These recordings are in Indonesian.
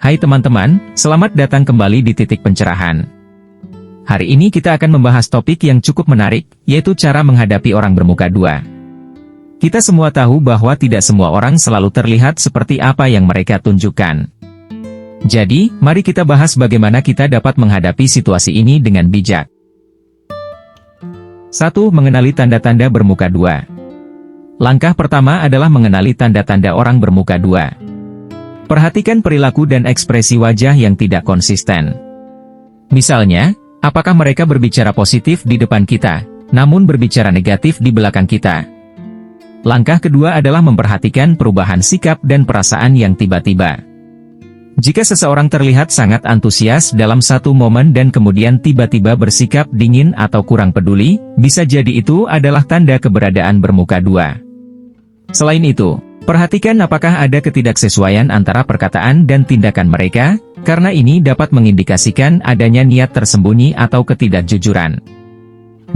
Hai teman-teman, selamat datang kembali di Titik Pencerahan. Hari ini kita akan membahas topik yang cukup menarik, yaitu cara menghadapi orang bermuka dua. Kita semua tahu bahwa tidak semua orang selalu terlihat seperti apa yang mereka tunjukkan. Jadi, mari kita bahas bagaimana kita dapat menghadapi situasi ini dengan bijak. 1. Mengenali tanda-tanda bermuka dua. Langkah pertama adalah mengenali tanda-tanda orang bermuka dua. Perhatikan perilaku dan ekspresi wajah yang tidak konsisten. Misalnya, apakah mereka berbicara positif di depan kita, namun berbicara negatif di belakang kita? Langkah kedua adalah memperhatikan perubahan sikap dan perasaan yang tiba-tiba. Jika seseorang terlihat sangat antusias dalam satu momen dan kemudian tiba-tiba bersikap dingin atau kurang peduli, bisa jadi itu adalah tanda keberadaan bermuka dua. Selain itu, perhatikan apakah ada ketidaksesuaian antara perkataan dan tindakan mereka, karena ini dapat mengindikasikan adanya niat tersembunyi atau ketidakjujuran.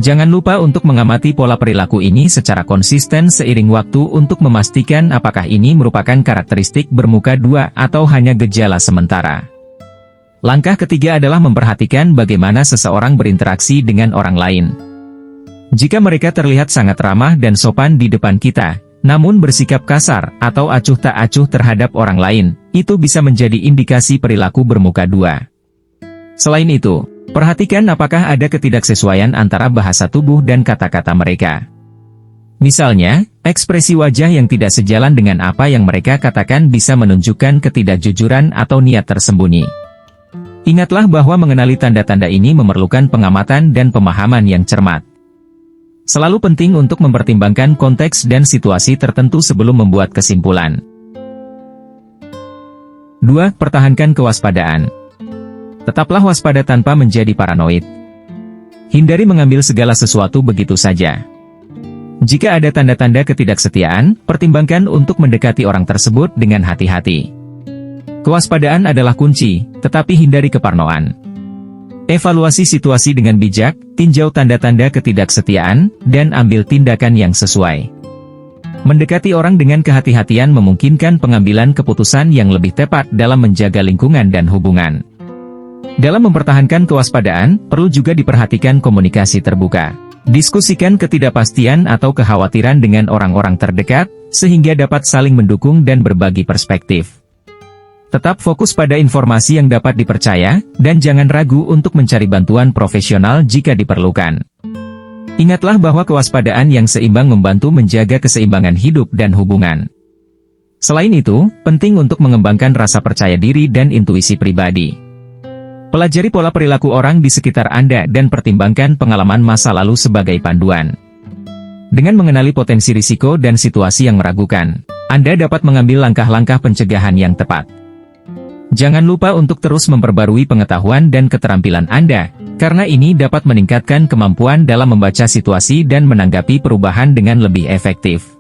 Jangan lupa untuk mengamati pola perilaku ini secara konsisten seiring waktu untuk memastikan apakah ini merupakan karakteristik bermuka dua atau hanya gejala sementara. Langkah ketiga adalah memperhatikan bagaimana seseorang berinteraksi dengan orang lain. Jika mereka terlihat sangat ramah dan sopan di depan kita, namun bersikap kasar atau acuh tak acuh terhadap orang lain, itu bisa menjadi indikasi perilaku bermuka dua. Selain itu, perhatikan apakah ada ketidaksesuaian antara bahasa tubuh dan kata-kata mereka. Misalnya, ekspresi wajah yang tidak sejalan dengan apa yang mereka katakan bisa menunjukkan ketidakjujuran atau niat tersembunyi. Ingatlah bahwa mengenali tanda-tanda ini memerlukan pengamatan dan pemahaman yang cermat. Selalu penting untuk mempertimbangkan konteks dan situasi tertentu sebelum membuat kesimpulan. 2. Pertahankan kewaspadaan. Tetaplah waspada tanpa menjadi paranoid. Hindari mengambil segala sesuatu begitu saja. Jika ada tanda-tanda ketidaksetiaan, pertimbangkan untuk mendekati orang tersebut dengan hati-hati. Kewaspadaan adalah kunci, tetapi hindari keparnoan. Evaluasi situasi dengan bijak, tinjau tanda-tanda ketidaksetiaan, dan ambil tindakan yang sesuai. Mendekati orang dengan kehati-hatian memungkinkan pengambilan keputusan yang lebih tepat dalam menjaga lingkungan dan hubungan. Dalam mempertahankan kewaspadaan, perlu juga diperhatikan komunikasi terbuka. Diskusikan ketidakpastian atau kekhawatiran dengan orang-orang terdekat, sehingga dapat saling mendukung dan berbagi perspektif. Tetap fokus pada informasi yang dapat dipercaya, dan jangan ragu untuk mencari bantuan profesional jika diperlukan. Ingatlah bahwa kewaspadaan yang seimbang membantu menjaga keseimbangan hidup dan hubungan. Selain itu, penting untuk mengembangkan rasa percaya diri dan intuisi pribadi. Pelajari pola perilaku orang di sekitar Anda dan pertimbangkan pengalaman masa lalu sebagai panduan. Dengan mengenali potensi risiko dan situasi yang meragukan, Anda dapat mengambil langkah-langkah pencegahan yang tepat. Jangan lupa untuk terus memperbarui pengetahuan dan keterampilan Anda, karena ini dapat meningkatkan kemampuan dalam membaca situasi dan menanggapi perubahan dengan lebih efektif.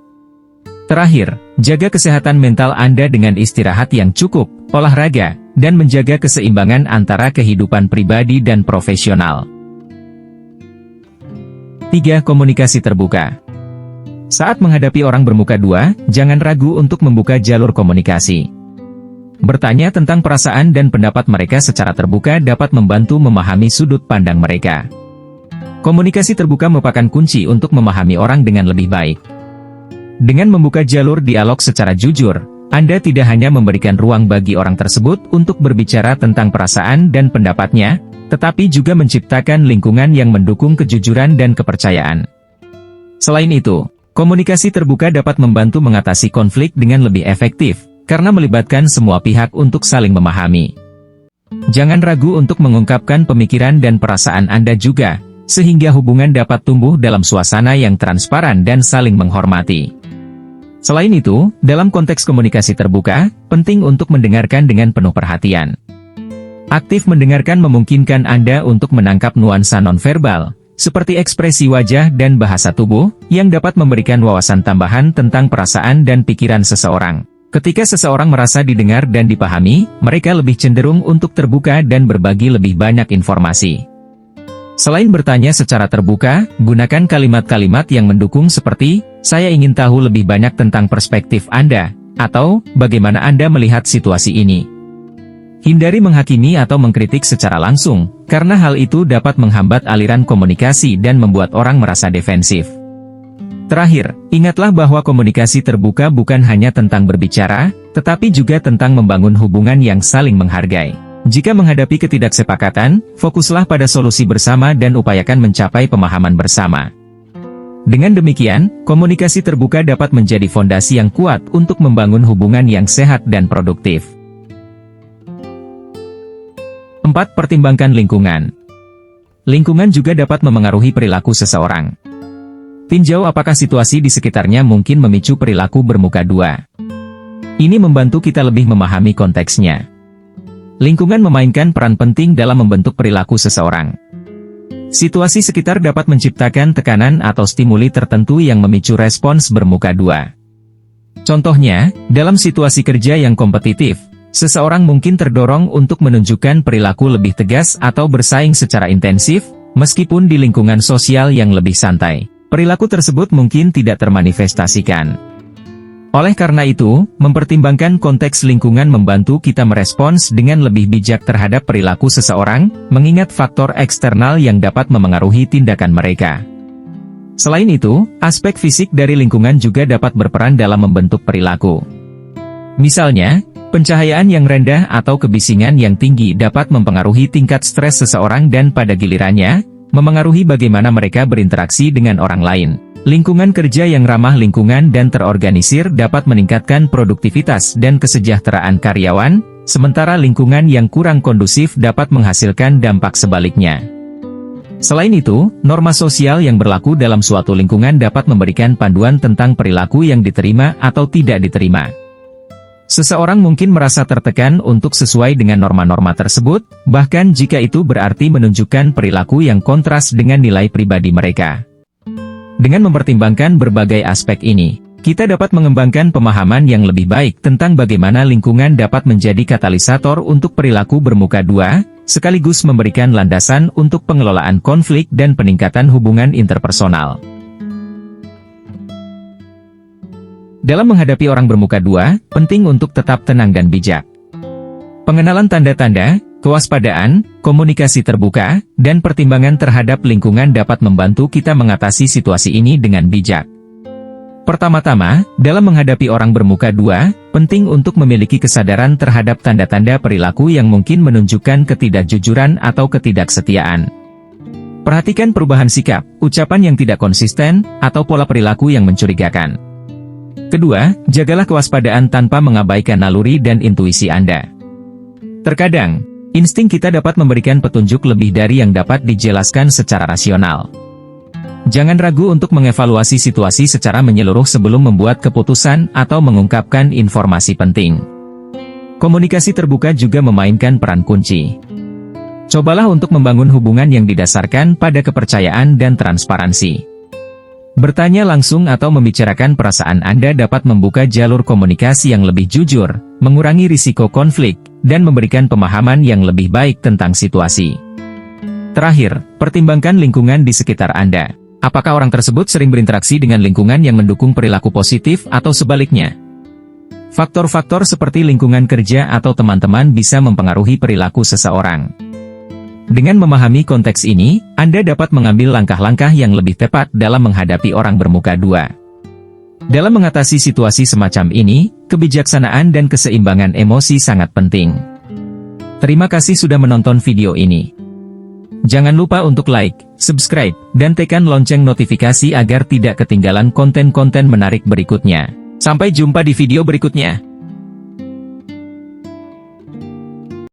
Terakhir, jaga kesehatan mental Anda dengan istirahat yang cukup, olahraga, dan menjaga keseimbangan antara kehidupan pribadi dan profesional. 3. Komunikasi terbuka. Saat menghadapi orang bermuka dua, jangan ragu untuk membuka jalur komunikasi. Bertanya tentang perasaan dan pendapat mereka secara terbuka dapat membantu memahami sudut pandang mereka. Komunikasi terbuka merupakan kunci untuk memahami orang dengan lebih baik. Dengan membuka jalur dialog secara jujur, Anda tidak hanya memberikan ruang bagi orang tersebut untuk berbicara tentang perasaan dan pendapatnya, tetapi juga menciptakan lingkungan yang mendukung kejujuran dan kepercayaan. Selain itu, komunikasi terbuka dapat membantu mengatasi konflik dengan lebih efektif, karena melibatkan semua pihak untuk saling memahami. Jangan ragu untuk mengungkapkan pemikiran dan perasaan Anda juga, sehingga hubungan dapat tumbuh dalam suasana yang transparan dan saling menghormati. Selain itu, dalam konteks komunikasi terbuka, penting untuk mendengarkan dengan penuh perhatian. Aktif mendengarkan memungkinkan Anda untuk menangkap nuansa nonverbal, seperti ekspresi wajah dan bahasa tubuh, yang dapat memberikan wawasan tambahan tentang perasaan dan pikiran seseorang. Ketika seseorang merasa didengar dan dipahami, mereka lebih cenderung untuk terbuka dan berbagi lebih banyak informasi. Selain bertanya secara terbuka, gunakan kalimat-kalimat yang mendukung seperti, "Saya ingin tahu lebih banyak tentang perspektif Anda," atau, "Bagaimana Anda melihat situasi ini?" Hindari menghakimi atau mengkritik secara langsung, karena hal itu dapat menghambat aliran komunikasi dan membuat orang merasa defensif. Terakhir, ingatlah bahwa komunikasi terbuka bukan hanya tentang berbicara, tetapi juga tentang membangun hubungan yang saling menghargai. Jika menghadapi ketidaksepakatan, fokuslah pada solusi bersama dan upayakan mencapai pemahaman bersama. Dengan demikian, komunikasi terbuka dapat menjadi fondasi yang kuat untuk membangun hubungan yang sehat dan produktif. 4. Pertimbangkan lingkungan. Lingkungan juga dapat memengaruhi perilaku seseorang. Tinjau apakah situasi di sekitarnya mungkin memicu perilaku bermuka dua. Ini membantu kita lebih memahami konteksnya. Lingkungan memainkan peran penting dalam membentuk perilaku seseorang. Situasi sekitar dapat menciptakan tekanan atau stimuli tertentu yang memicu respons bermuka dua. Contohnya, dalam situasi kerja yang kompetitif, seseorang mungkin terdorong untuk menunjukkan perilaku lebih tegas atau bersaing secara intensif, meskipun di lingkungan sosial yang lebih santai. Perilaku tersebut mungkin tidak termanifestasikan. Oleh karena itu, mempertimbangkan konteks lingkungan membantu kita merespons dengan lebih bijak terhadap perilaku seseorang, mengingat faktor eksternal yang dapat memengaruhi tindakan mereka. Selain itu, aspek fisik dari lingkungan juga dapat berperan dalam membentuk perilaku. Misalnya, pencahayaan yang rendah atau kebisingan yang tinggi dapat mempengaruhi tingkat stres seseorang dan pada gilirannya, memengaruhi bagaimana mereka berinteraksi dengan orang lain. Lingkungan kerja yang ramah lingkungan dan terorganisir dapat meningkatkan produktivitas dan kesejahteraan karyawan, sementara lingkungan yang kurang kondusif dapat menghasilkan dampak sebaliknya. Selain itu, norma sosial yang berlaku dalam suatu lingkungan dapat memberikan panduan tentang perilaku yang diterima atau tidak diterima. Seseorang mungkin merasa tertekan untuk sesuai dengan norma-norma tersebut, bahkan jika itu berarti menunjukkan perilaku yang kontras dengan nilai pribadi mereka. Dengan mempertimbangkan berbagai aspek ini, kita dapat mengembangkan pemahaman yang lebih baik tentang bagaimana lingkungan dapat menjadi katalisator untuk perilaku bermuka dua, sekaligus memberikan landasan untuk pengelolaan konflik dan peningkatan hubungan interpersonal. Dalam menghadapi orang bermuka dua, penting untuk tetap tenang dan bijak. Pengenalan tanda-tanda, kewaspadaan, komunikasi terbuka, dan pertimbangan terhadap lingkungan dapat membantu kita mengatasi situasi ini dengan bijak. Pertama-tama, dalam menghadapi orang bermuka dua, penting untuk memiliki kesadaran terhadap tanda-tanda perilaku yang mungkin menunjukkan ketidakjujuran atau ketidaksetiaan. Perhatikan perubahan sikap, ucapan yang tidak konsisten, atau pola perilaku yang mencurigakan. Kedua, jagalah kewaspadaan tanpa mengabaikan naluri dan intuisi Anda. Terkadang, insting kita dapat memberikan petunjuk lebih dari yang dapat dijelaskan secara rasional. Jangan ragu untuk mengevaluasi situasi secara menyeluruh sebelum membuat keputusan atau mengungkapkan informasi penting. Komunikasi terbuka juga memainkan peran kunci. Cobalah untuk membangun hubungan yang didasarkan pada kepercayaan dan transparansi. Bertanya langsung atau membicarakan perasaan Anda dapat membuka jalur komunikasi yang lebih jujur, mengurangi risiko konflik, dan memberikan pemahaman yang lebih baik tentang situasi. Terakhir, pertimbangkan lingkungan di sekitar Anda. Apakah orang tersebut sering berinteraksi dengan lingkungan yang mendukung perilaku positif atau sebaliknya? Faktor-faktor seperti lingkungan kerja atau teman-teman bisa mempengaruhi perilaku seseorang. Dengan memahami konteks ini, Anda dapat mengambil langkah-langkah yang lebih tepat dalam menghadapi orang bermuka dua. Dalam mengatasi situasi semacam ini, kebijaksanaan dan keseimbangan emosi sangat penting. Terima kasih sudah menonton video ini. Jangan lupa untuk like, subscribe, dan tekan lonceng notifikasi agar tidak ketinggalan konten-konten menarik berikutnya. Sampai jumpa di video berikutnya.